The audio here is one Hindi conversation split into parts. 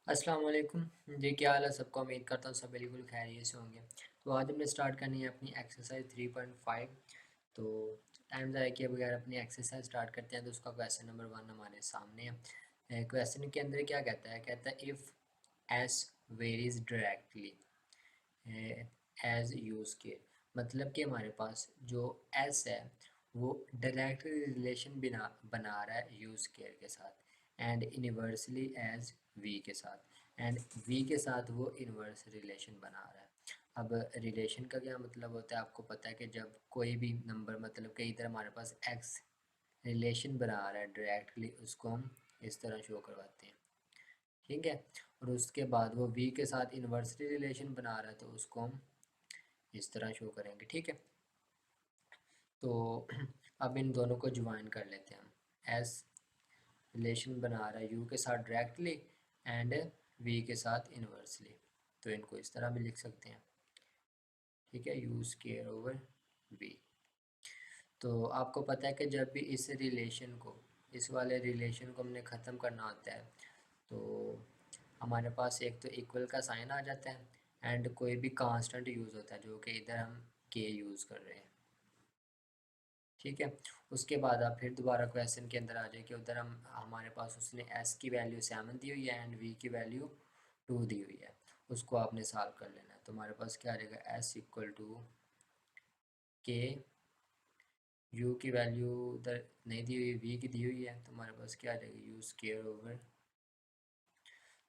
अस्सलाम वालेकुम जी। क्या हाल है सबका? उम्मीद करता हूँ सब बिल्कुल खैरियत से होंगे। तो आज हमने स्टार्ट करनी है अपनी एक्सरसाइज 3.5। तो टाइम ज़ाया किए बगैर अपनी एक्सरसाइज स्टार्ट करते हैं। तो उसका क्वेश्चन नंबर 1 हमारे सामने है। क्वेश्चन के अंदर क्या कहता है? कहता है if S varies directly as use के। मतलब कि हमारे पास जो एस है वो डायरेक्ट रिलेशन बना रहा है यूज़ केयर के साथ एंड इन्वर्सली एज वी के साथ, एंड वी के साथ वो इन्वर्स रिलेशन बना रहा है। अब रिलेशन का क्या मतलब होता है? आपको पता है कि जब कोई भी नंबर, मतलब कि इधर हमारे पास एक्स रिलेशन बना रहा है डायरेक्टली, उसको हम इस तरह शो करवाते हैं। ठीक है। और उसके बाद वो वी के साथ इन्वर्सली रिलेशन बना रहा है तो उसको हम इस तरह शो करेंगे। ठीक है। तो अब इन दोनों को ज्वाइन कर लेते हैं हम। एस रिलेशन बना रहा है यू के साथ डायरेक्टली एंड वी के साथ इन्वर्सली, तो इनको इस तरह भी लिख सकते हैं। ठीक है, यू स्केयर ओवर वी। तो आपको पता है कि जब भी इस रिलेशन को, इस वाले रिलेशन को हमने ख़त्म करना होता है तो हमारे पास एक तो इक्वल का साइन आ जाता है एंड कोई भी कांस्टेंट यूज़ होता है, जो कि इधर हम के यूज़ कर रहे हैं। ठीक है। उसके बाद आप फिर दोबारा क्वेश्चन के अंदर आ जाए कि उधर हम, हमारे पास उसने एस की वैल्यू 7 दी हुई है एंड वी की वैल्यू 2 दी हुई है। उसको आपने सॉल्व कर लेना है। तो हमारे पास क्या आ जाएगा? एस इक्वल टू के, यू की वैल्यू उधर नहीं दी हुई, वी की दी हुई है, तो हमारे पास क्या आ जाएगा? यू स्केयर ओवर,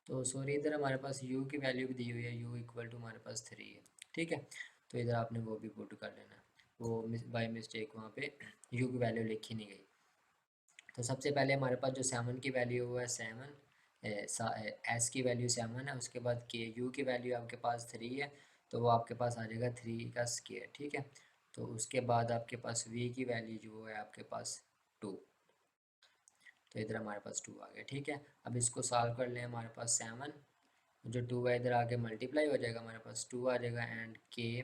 तो सॉरी इधर हमारे पास u की वैल्यू भी दी हुई है, u इक्वल टू हमारे पास 3 है। ठीक है। तो इधर आपने वो भी पुट कर लेना है। वो बाई मिस्टेक वहाँ पे u की वैल्यू लिखी नहीं गई। तो सबसे पहले हमारे पास जो 7 की वैल्यू है वो है 7, एस की वैल्यू 7 है। उसके बाद के यू की वैल्यू आपके पास 3 है, तो वो आपके पास आ जाएगा 3 का स्केयर। ठीक है। तो उसके बाद आपके पास वी की वैल्यू जो है आपके पास 2, तो इधर हमारे पास 2 आ गया। ठीक है। अब इसको सॉल्व कर लें। हमारे पास 7 जो 2 है इधर आके मल्टीप्लाई हो जाएगा, हमारे पास 2 आ जाएगा एंड के,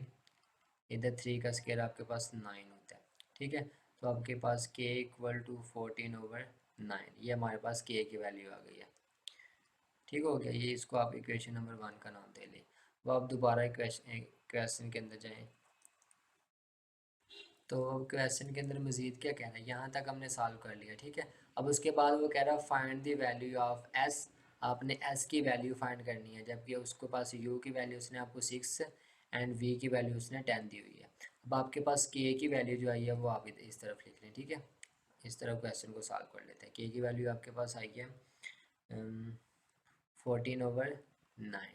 इधर 3 का स्केयर आपके पास 9 होता है। ठीक है। तो आपके पास के इक्वल टू 14/9, ये हमारे पास के की वैल्यू आ गई है। ठीक हो गया ये। इसको आप इक्वेशन नंबर 1 का नाम दे लें। वो आप दोबारा क्वेश्चन के अंदर जाएँ। तो क्वेश्चन के अंदर मज़ीद क्या कह रहा है? यहाँ तक हमने सॉल्व कर लिया। ठीक है। अब उसके बाद वो कह रहा है find the value of S. आपने एस की वैल्यू फाइंड करनी है, जबकि उसके पास यू की वैल्यू उसने आपको 6 एंड वी की वैल्यू उसने 10 दी हुई है। अब आपके पास के की वैल्यू जो आई है वो आप इस तरफ लिख लें। ठीक है। इस तरफ क्वेश्चन को सॉल्व कर लेते हैं। के की वैल्यू आपके पास आई है 14/9।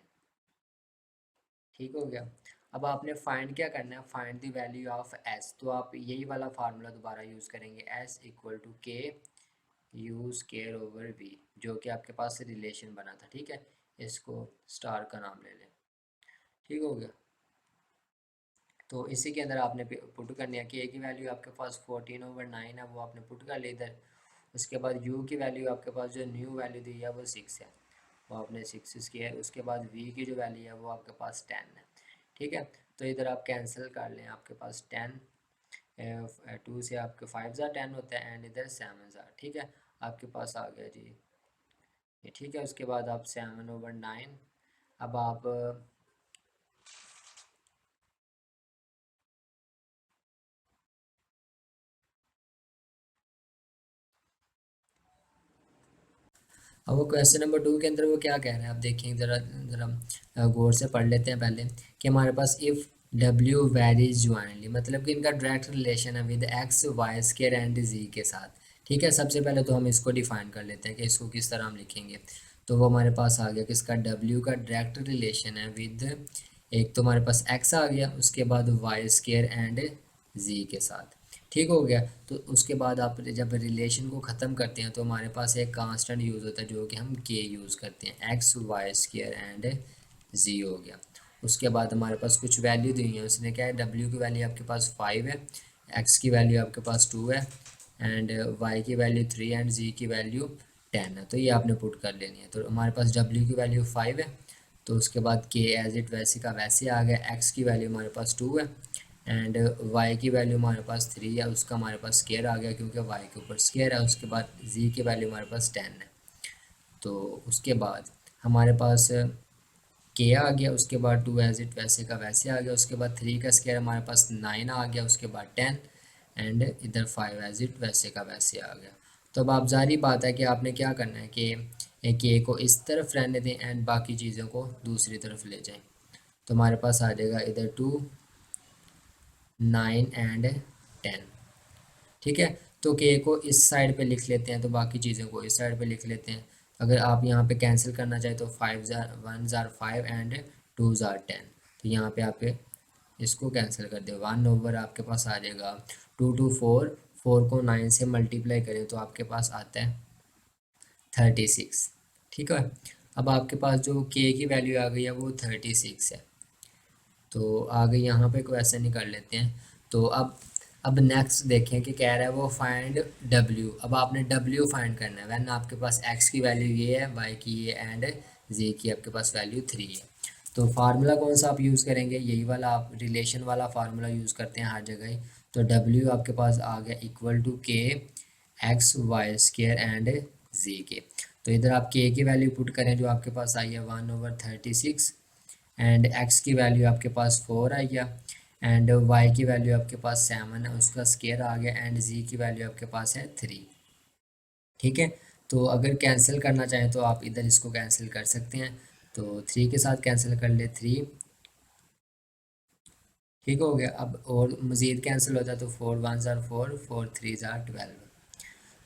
ठीक हो गया। अब आपने फाइंड क्या करना है? Find the value of S. तो आप यही वाला फार्मूला दोबारा यूज़ करेंगे, एस इक्वल टू के यू स्केयर ओवर वी, जो कि आपके पास रिलेशन बना था। ठीक है। इसको स्टार का नाम ले लें। ठीक हो गया। तो इसी के अंदर आपने पुट करनी है कि ए की वैल्यू आपके पास 14/9 है, वो आपने पुट कर ली इधर। उसके बाद यू की वैल्यू आपके पास जो न्यू वैल्यू दी है वो 6 है, वो आपने 6 स्केयर। उसके बाद वी की जो वैल्यू है वो आपके पास 10 है। ठीक है। तो इधर आप कैंसिल कर लें। आपके पास 10, 2 से आपके 5 ज़ा 10 होता है एंड इधर 7 ज़ा। ठीक है। आपके पास आ गया जी ये। ठीक है। उसके बाद आप 7/9। अब आप अब वो क्वेश्चन नंबर 2 के अंदर वो क्या कह रहे हैं आप देखें ज़रा, ज़रा गौर से पढ़ लेते हैं पहले कि हमारे पास इफ़ डब्ल्यू वेरीज ज्वाइनली, मतलब कि इनका डायरेक्ट रिलेशन है with x y square and z के साथ। ठीक है। सबसे पहले तो हम इसको डिफाइन कर लेते हैं कि इसको किस तरह हम लिखेंगे। तो वो हमारे पास आ गया कि इसका डब्ल्यू का डायरेक्ट रिलेशन है विद, एक तो हमारे पास एक्स आ गया, उसके बाद वाई स्केयर एंड जी के साथ। ठीक हो गया। तो उसके बाद आप जब रिलेशन को ख़त्म करते हैं तो हमारे पास एक कांस्टेंट यूज़ होता है जो कि हम के यूज़ करते हैं, एक्स वाई स्केयर एंड जी हो गया। उसके बाद हमारे पास कुछ वैल्यू दी हुई है। उसने क्या है? डब्ल्यू की वैल्यू आपके पास 5 है, एक्स की वैल्यू आपके पास 2 है एंड वाई की वैल्यू 3 एंड जी की वैल्यू 10 है। तो ये आपने पुट कर लेनी है। तो हमारे पास डब्ल्यू की वैल्यू 5 है, तो उसके बाद के एज इट वैसे का वैसे आ गया। एक्स की वैल्यू हमारे पास 2 है एंड वाई की वैल्यू हमारे पास 3 है, उसका हमारे पास स्केयर आ गया क्योंकि वाई के ऊपर स्केयर है। उसके बाद जी की वैल्यू हमारे पास 10 है। तो उसके बाद हमारे पास के आ गया, उसके बाद 2 एज इट वैसे का वैसे आ गया, उसके बाद 3 का स्क्वायर हमारे पास 9 आ गया, उसके बाद 10 एंड इधर 5 एज इट वैसे का वैसे आ गया। तो अब आप जारी बात है कि आपने क्या करना है कि के को इस तरफ रहने दें एंड बाकी चीज़ों को दूसरी तरफ ले जाएं। तो हमारे पास आ जाएगा इधर 2 9 एंड 10। ठीक है, तो के को इस साइड पे लिख लेते हैं, तो बाकी चीज़ों को इस साइड पे लिख लेते हैं। अगर आप यहाँ पे कैंसिल करना चाहें तो 5 ज़ार 1 ज़ार 5 एंड 2 ज़ार 10, तो यहाँ पे आप इसको कैंसिल कर दे, 1 ओवर आपके पास आ जाएगा 2 2 4, 4 को 9 से मल्टीप्लाई करें तो आपके पास आता है 36। ठीक है, अब आपके पास जो के की वैल्यू आ गई है वो 36 है। तो आगे यहाँ पे क्वेश्चन ही कर लेते हैं। तो अब नेक्स्ट देखें कि कह रहा है वो फाइंड डब्ल्यू। अब आपने डब्ल्यू फाइंड करना है वैन आपके पास एक्स की वैल्यू ये है, वाई की ये एंड जे की आपके पास वैल्यू 3 है। तो फार्मूला कौन सा आप यूज़ करेंगे, यही वाला आप रिलेशन वाला फार्मूला यूज़ करते हैं हर जगह ही। तो डब्ल्यू आपके पास आ गया equal to K x Y square and जे के। तो इधर आप के की वैल्यू पुट करें जो आपके पास आई है 1/36 एंड एक्स की वैल्यू आपके पास 4 आ गया एंड वाई की वैल्यू आपके पास 7 है, उसका स्केयर आ गया एंड जी की वैल्यू आपके पास है 3। ठीक है, तो अगर कैंसिल करना चाहें तो आप इधर इसको कैंसिल कर सकते हैं। तो 3 के साथ कैंसिल कर ले 3, ठीक हो गया। अब और मज़ीद कैंसिल होता है तो 4 1 ज़ार 4, 4 3 ज़ार 12।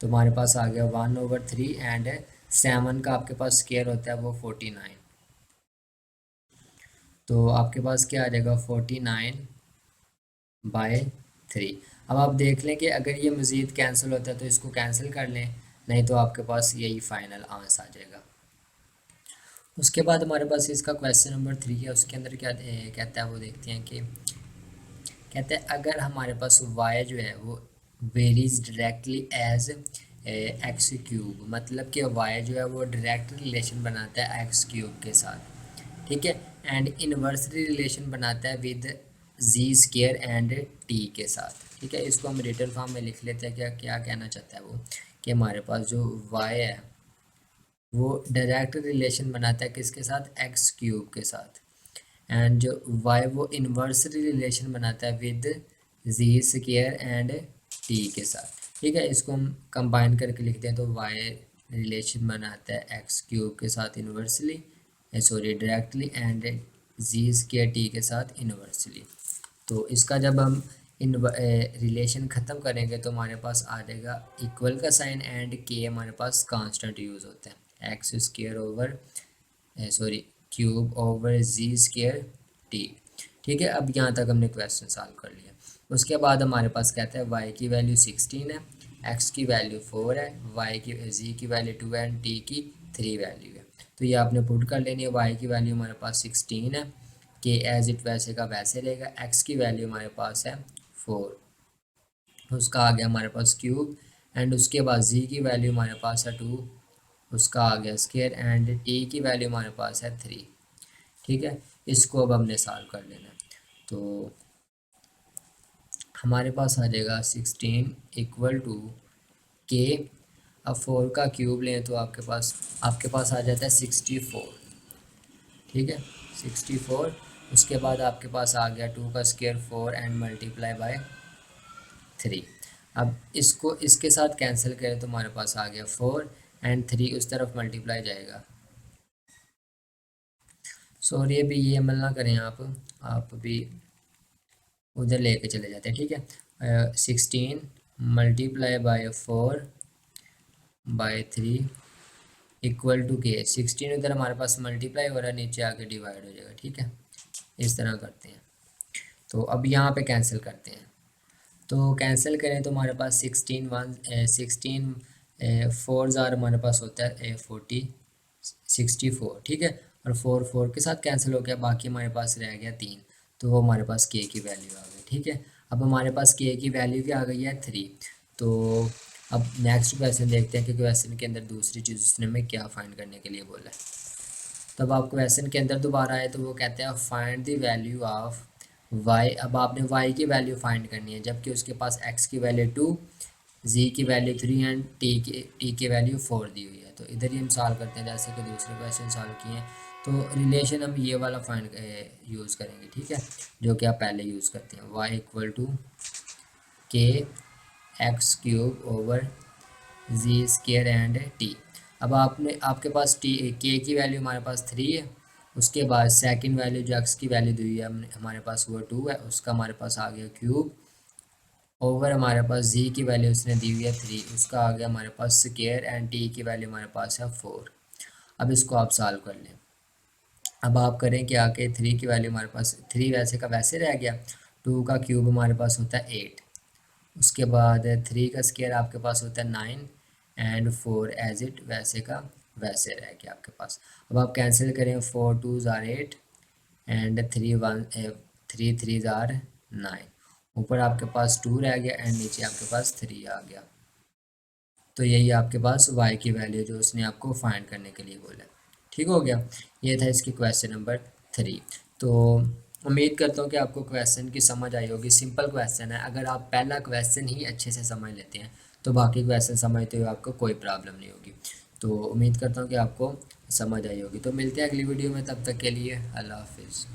तो हमारे पास आ गया 1/3 एंड 7 का आपके पास स्केयर होता है वो 49। तो आपके पास क्या आ जाएगा 49/3। अब आप देख लें कि अगर ये मज़ीद कैंसिल होता है तो इसको कैंसिल कर लें, नहीं तो आपके पास यही फाइनल आंसर आ जाएगा। उसके बाद हमारे पास इसका क्वेश्चन नंबर 3 है, उसके अंदर क्या कहता है वो देखते हैं कि कहते हैं अगर हमारे पास y जो है वो varies directly as X cube, मतलब कि y जो है वो डायरेक्ट रिलेशन बनाता है एक्स क्यूब के साथ। ठीक है, एंड इन्वर्सली रिलेशन बनाता है with G square and T के साथ। ठीक है, इसको हम रिटर्न फॉर्म में लिख लेते हैं। क्या क्या कहना चाहता है वो कि हमारे पास जो y है वो डायरेक्ट रिलेशन बनाता है किसके साथ, एक्स क्यूब के साथ, एंड जो वाई वो इन्वर्सली रिलेशन बनाता है with G square and T के साथ। ठीक है, इसको हम कंबाइन करके लिखते हैं तो वाई रिलेशन बनाता है एक्स क्यूब के साथ inversely, sorry directly, and G square T के साथ इन्वर्सली। तो इसका जब हम इन रिलेशन ख़त्म करेंगे तो हमारे पास आ जाएगा इक्वल का साइन एंड के हमारे पास कांस्टेंट यूज़ होता है, x square over sorry cube over z square t. ठीक है, अब यहाँ तक हमने क्वेश्चन सॉल्व कर लिया। उसके बाद हमारे पास कहता है y की वैल्यू 16 है, x की वैल्यू 4 है, y की z की वैल्यू 2 है एंड t की 3 वैल्यू है। तो ये आपने पुट कर लेनी है। y की वैल्यू हमारे पास 16 है, के एज इट वैसे का वैसे रहेगा, x की वैल्यू हमारे पास है 4, उसका आ गया हमारे पास क्यूब, एंड उसके बाद z की वैल्यू हमारे पास है 2, उसका आ गया स्क्वायर, एंड टी की वैल्यू हमारे पास है 3। ठीक है, इसको अब हमने सॉल्व कर लेना है। तो हमारे पास आ जाएगा 16 इक्वल टू के, अब 4 का क्यूब लें तो आपके पास आ जाता है 64। ठीक है, 64, उसके बाद आपके पास आ गया 2 का स्क्वायर 4 एंड मल्टीप्लाई बाय 3। अब इसको इसके साथ कैंसिल करें तो हमारे पास आ गया 4 एंड 3 उस तरफ मल्टीप्लाई जाएगा। सॉरी अभी ये अमल ना करें आप भी उधर लेके चले जाते हैं। ठीक है, 16 मल्टीप्लाई बाय 4/3 इक्वल टू के, 16 उधर हमारे पास मल्टीप्लाई हो रहा है, नीचे आके डिवाइड हो जाएगा। ठीक है, इस तरह करते हैं। तो अब यहाँ पे कैंसिल करते हैं, तो कैंसिल करें तो हमारे पास 16 4 ज़ार हमारे पास होता है 64। ठीक है, और 4 4 के साथ कैंसिल हो गया, बाकी हमारे पास रह गया 3, तो वो हमारे पास के की वैल्यू आ गई। ठीक है, अब हमारे पास के की वैल्यू भी आ गई है 3। तो अब नेक्स्ट क्वेश्चन देखते हैं कि क्वेश्चन के अंदर दूसरी चीज़ उसने हमें क्या फाइंड करने के लिए बोला है। तब आप क्वेश्चन के अंदर दोबारा आए तो वो कहते हैं find the value of Y. अब आपने वाई की वैल्यू फाइंड करनी है, जबकि उसके पास एक्स की वैल्यू 2, जी की वैल्यू 3 एंड टी की वैल्यू 4 दी हुई है। तो इधर ही हम सॉल्व करते हैं जैसे कि दूसरे क्वेश्चन सॉल्व किए हैं। तो रिलेशन हम ये वाला फाइंड यूज़ करेंगे, ठीक है, जो कि आप पहले यूज़ करते हैं, y equal to K X cube over G square and T. अब आपके पास टी के की वैल्यू हमारे पास 3 है, उसके बाद सेकंड वैल्यू जो एक्स की वैल्यू दी है हमारे पास वो 2 है, उसका हमारे पास आ गया क्यूब ओवर हमारे पास जी की वैल्यू उसने दी हुई है 3, उसका आ गया हमारे पास स्केयर एंड टी की वैल्यू हमारे पास है 4। अब इसको आप सॉल्व कर लें। अब आप करें कि आके 3 की वैल्यू हमारे पास 3 वैसे का वैसे रह गया, 2 का क्यूब हमारे पास होता है 8, उसके बाद 3 का स्केयर आपके पास होता है 9 एंड 4 एज इट वैसे का वैसे रह गया आपके पास। अब आप कैंसिल करें, 4 2s are 8 and 3 3s are 9, ऊपर आपके पास 2 रह गया एंड नीचे आपके पास 3 आ गया। तो यही आपके पास y की वैल्यू जो उसने आपको फाइंड करने के लिए बोला। ठीक हो गया, ये था इसकी क्वेश्चन नंबर 3। तो उम्मीद करता हूँ कि आपको क्वेश्चन की समझ आई होगी। सिंपल क्वेश्चन है, अगर आप पहला क्वेश्चन ही अच्छे से समझ लेते हैं तो बाकी क्वेश्चन समझते हुए आपको कोई प्रॉब्लम नहीं होगी। तो उम्मीद करता हूँ कि आपको समझ आई होगी। तो मिलते हैं अगली वीडियो में, तब तक के लिए अल्लाह हाफिज़।